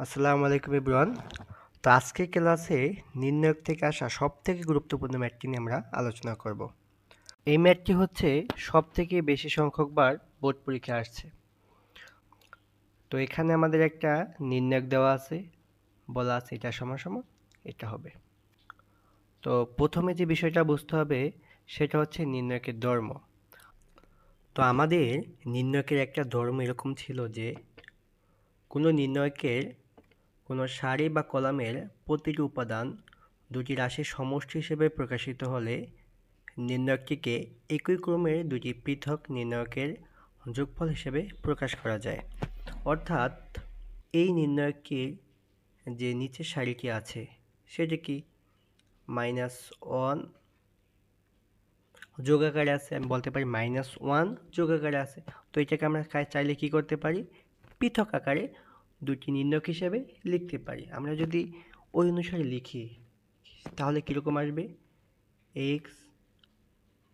আসসালামু আলাইকুম এভরিওয়ান। তো আজকের ক্লাসে নির্ণায়ক থেকে আসা সবথেকে গুরুত্বপূর্ণ ম্যাথটি নিয়ে আমরা আলোচনা করব। এই ম্যাথটি হচ্ছে সবথেকে বেশি সংখ্যকবার বোর্ড পরীক্ষায় আসছে। তো এখানে আমাদের একটা নির্ণায়ক দেওয়া আছে, বলা আছে এটা সমান সমান এটা হবে। তো প্রথমে যে বিষয়টা বুঝতে হবে সেটা হচ্ছে নির্ণায়কের ধর্ম। তো আমাদের নির্ণায়কের একটা ধর্ম এরকম ছিল যে কোনো নির্ণায়কের কোনো সারি বা কলামের প্রতিটি উপাদান দুটি রাশির সমষ্টি হিসেবে প্রকাশিত হলে নির্ণায়কটিকে একই ক্রমের দুটি পৃথক নির্ণায়কের যোগফল হিসেবে প্রকাশ করা যায়। অর্থাৎ এই নির্ণায়কের যে নিচের সারিটি আছে সেটি কি -1 যোগ আকারে আছে, আমি বলতে পারি -1 যোগ আকারে আছে। তো এটাকে আমরা চাইলে কি করতে পারি, পৃথক আকারে দুটি নির্ণায়ক হিসেবে লিখতে পারি। আমরা যদি ওই অনুসারে লিখি তাহলে কীরকম আসবে, x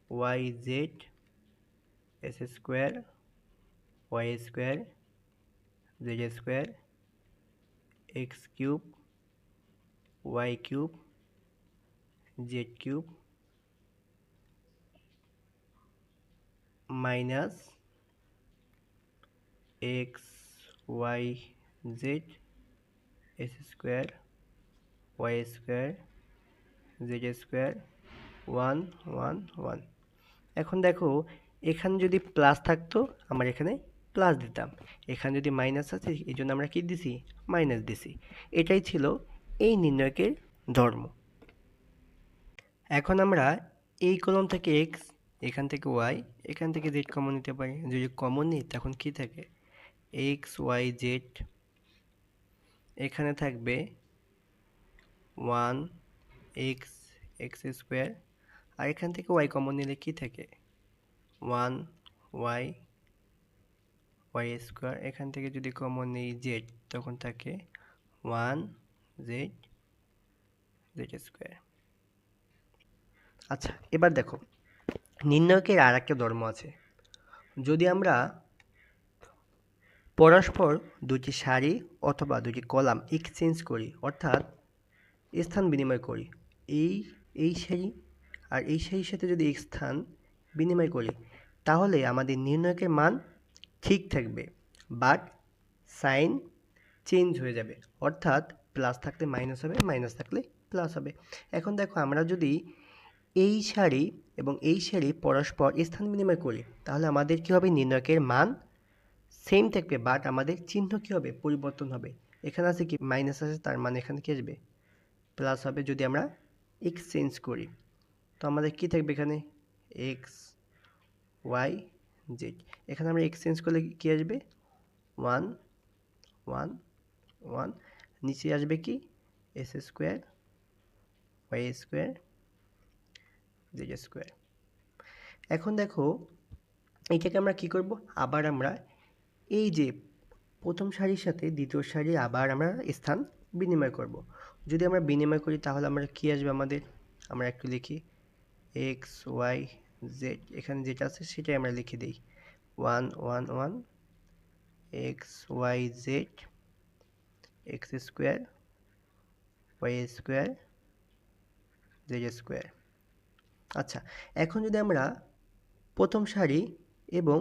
Y z s square Y square Z square x cube y cube z cube minus x Y z s square Y square Z square 1 1 1। এখন দেখো, এখানে যদি প্লাস থাকতো আমরা এখানে প্লাস দিতাম, এখানে যদি মাইনাস আছে এই জন্য আমরা কি দিছি, মাইনাস দিছি। এটাই ছিল এই নির্ণায়কের ধর্ম। এখন আমরা এই কলম থেকে এক্স, এখান থেকে ওয়াই, এখান থেকে জেড কমন নিতে পারি। যদি কমন নিই তখন কি থাকে, এক্স ওয়াই জেড, এখানে থাকবে 1 এক্স এক্স স্কোয়ার, আর এখান থেকে ওয়াই কমন নিলে কি থাকে, 1 ওয়াই ওয়াই স্কোয়ার, এখান থেকে যদি কমন নিই জেড তখন থাকে 1 জেড জেড স্কোয়ার। আচ্ছা, এবার দেখো নির্ণায়কের আর একটা ধর্ম আছে। যদি আমরা পরস্পর দুটি সারি অথবা দুটি কলাম এক্সচেঞ্জ করি, অর্থাৎ স্থান বিনিময় করি, এই এই সারি আর এই সারির সাথে যদি স্থান বিনিময় করি তাহলে আমাদের নির্ণায়কের মান ঠিক থাকবে, বাট সাইন চেঞ্জ হয়ে যাবে। অর্থাৎ প্লাস থাকলে মাইনাস হবে, মাইনাস থাকলে প্লাস হবে। এখন দেখো, আমরা যদি এই সারি এবং এই সারি পরস্পর স্থান বিনিময় করি তাহলে আমাদের কী হবে, নির্ণায়কের মান সেম থাকবে, বাট আমাদের চিহ্ন কী হবে, পরিবর্তন হবে। এখানে আছে কি মাইনাস আছে, তার মানে এখানে কী আসবে, প্লাস হবে যদি আমরা এক্সচেঞ্জ করি। তো আমাদের কী থাকবে এখানে, এক্স ওয়াই জেড, এখানে আমরা এক্সচেঞ্জ করলে কী আসবে, 1 1 1, নিচে আসবে কি s square Y square Z square. এখন দেখো, এইটাকে আমরা কি করব, আবার আমরা এই যে প্রথম সারির সাথে দ্বিতীয় সারি আবার আমরা স্থান বিনিময় করব। যদি আমরা বিনিময় করি তাহলে আমরা কি আসবে আমাদের, আমরা একটু লিখি এক্স ওয়াই জেড, এখানে যেটা আছে সেটাই আমরা লিখে দিই 1 1 1 x Y Z x square Y square Z square. আচ্ছা, এখন যদি আমরা প্রথম সারি এবং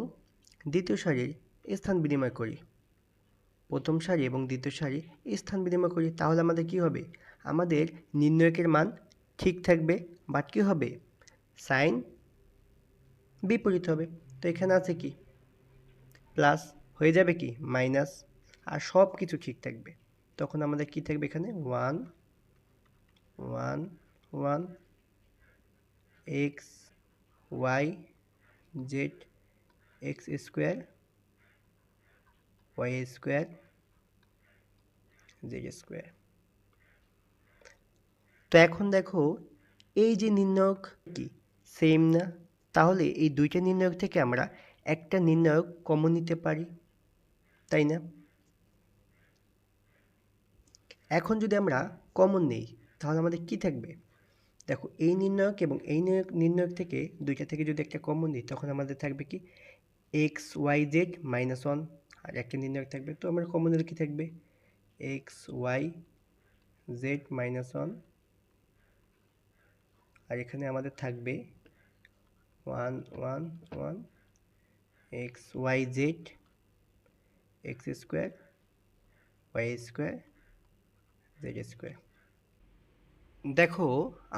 দ্বিতীয় সারির স্থান বিনিময় করি, প্রথম সারি এবং দ্বিতীয় সারি স্থান বিনিময় করি তাহলে আমাদের কি হবে, আমাদের নির্ণায়কের মান ঠিক থাকবে, বাট কী হবে, সাইন বিপরীত হবে। তো এখানে আছে কি প্লাস, হয়ে যাবে কি মাইনাস, আর সব কিছু ঠিক থাকবে। তখন আমাদের কি থাকবে এখানে 1 1 1 x Y Z x square Y square Z square. তো এখন দেখো, এই যে নির্ণায়ক কি সেম না, তাহলে এই দুইটা নির্ণায়ক থেকে আমরা একটা নির্ণায়ক কমন নিতে পারি, তাই না? এখন যদি আমরা কমন নেই তাহলে আমাদের কি থাকবে, দেখো এই নির্ণায়ক এবং এই নির্ণায়ক থেকে দুইটা থেকে যদি একটা কমন নিই তখন আমাদের থাকবে কি এক্স ওয়াই জেড -1, আর একটা নির্ণায়ক থাকবে। তো আমরা কমন নিলে কী থাকবে, X Y Z minus one, আর এখানে আমাদের থাকবে one one one X Y Z x square Y square Z square. দেখো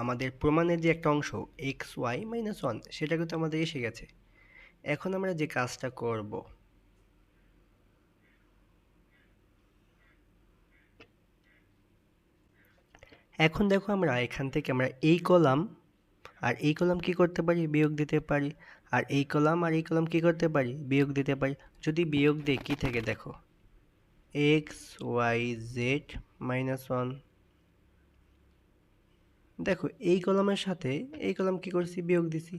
আমাদের প্রমাণের যে একটা অংশ এক্স ওয়াই মাইনাস ওয়ান সেটা কিন্তু আমাদের এসে গেছে। এখন আমরা যে কাজটা করব, এখন দেখো আমরা এখান থেকে আমরা এই কলাম আর এই কলাম কি করতে পারি, বিয়োগ দিতে পারি। আর এই কলাম আর এই কলাম কি করতে পারি, বিয়োগ দিতে পারি। যদি বিয়োগ দিই কি থাকে দেখো, x Y Z minus one. দেখো এই কলামের সাথে এই কলাম কি করছি, বিয়োগ দিছি।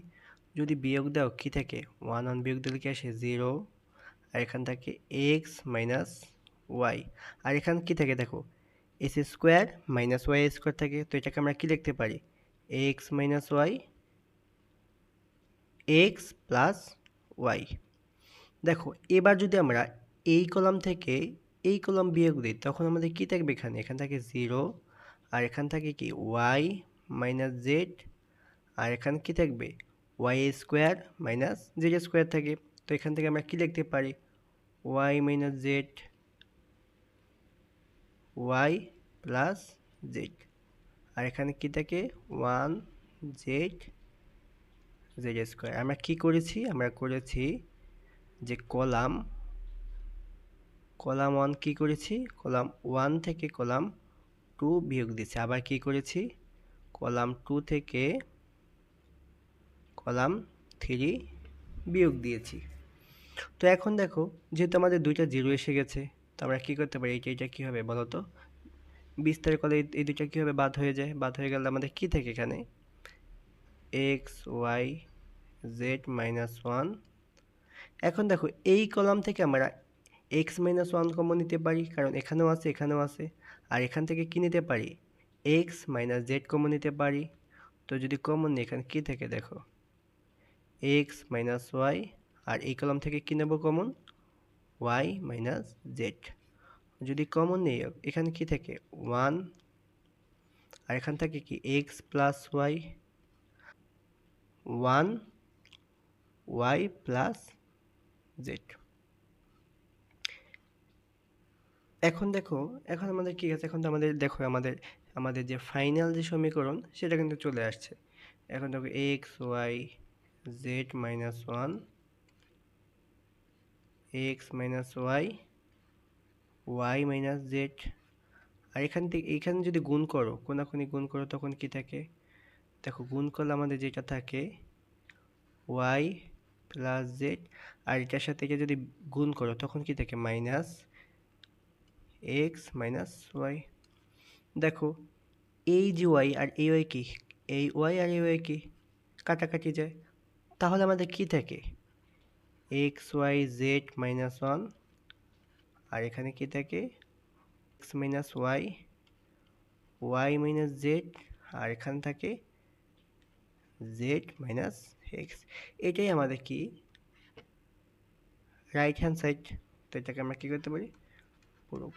যদি বিয়োগ দাও কি থাকে, ওয়ান ওয়ান বিয়োগ দিলে কি আসে, জিরো। আর এখান থেকে এক্স মাইনাস ওয়াই। আর এখানে কি থাকে দেখো, s square minus y square থাকে। তো এটাকে আমরা কি লিখতে পারি, x minus y x plus y. দেখো এবার যদি আমরা এই কলাম থেকে এই কলাম বিয়োগ দিই তখন আমাদের কি থাকবে, এখানে এখান থেকে জিরো। আর এখান থেকে কি ওয়াই মাইনাস জেড। আর এখানে কি থাকবে, Y square minus Z square থাকে। তো এখান থেকে আমরা কি লিখতে পারি, Y minus Z Y plus Z. আর এখানে কি থাকে, ওয়ান জেড জেড স্কোয়ার। আমরা কি করেছি, আমরা করেছি যে কলাম কলাম ওয়ান কি করেছি, কলাম ওয়ান থেকে কলাম টু বিয়োগ দিয়েছি। আবার কি করেছি, কলাম টু থেকে কলাম থ্রি বিয়োগ দিয়েছি। তো এখন দেখো যেহেতু আমাদের দুইটা জিরো এসে গেছে, তো আমরা কি করতে পারি, এটা কি হবে বলো তো, বিস্তার করলে এই দুইটা কি হবে, বাদ হয়ে যায়। বাদ হয়ে গেলে আমাদের কি থাকে এখানে, x Y Z minus one. এখন দেখো এই কলাম থেকে আমরা এক্স মাইনাস ওয়ান কমন নিতে পারি, কারণ এখানেও আছে এখানেও আছে। আর এখান থেকে কি নিতে পারি, এক্স মাইনাস জেড কমন নিতে পারি। তো যদি কমন নিই এখানে কি থাকে দেখো, এক্স মাইনাস ওয়াই। আর এই কলাম থেকে কি নেব কমন, ওয়াই মাইনাস জেড। যদি কমন নিই এখানে কি থাকে, ওয়ান। আর এখান থেকে কি x plus y, one y plus z. এখন দেখো, এখন আমাদের কি আছে, এখন তো আমাদের দেখো আমাদের আমাদের যে ফাইনাল যে সমীকরণ সেটা কিন্তু চলে আসছে। এখন দেখো x Y Z minus one X minus Y Y minus Z. আর এখান থেকে এখানে যদি গুণ করো, কোনাকুনি গুণ করো তখন কি থাকে, দেখো গুণ করলে আমাদের যেটা থাকে ওয়াই প্লাস জেড। আর এটার সাথে এটা যদি গুণ করো তখন কি থাকে, মাইনাস এক্স মাইনাস ওয়াই। দেখো এই যে ওয়াই আর এই ওয়াই কি, এই ওয়াই আর এই ওয়াই কি কাটাকাটি যায়। তাহলে আমাদের কি থাকে, X Y Z minus one. আর এখানে কি থাকে, X minus Y Y minus Z. আর এখানে থাকে জেড মাইনাস এক্স। এটাই আমাদের কি, রাইট হ্যান্ড সাইড। তো এটাকে আমরা কি করতে পারি, পুরো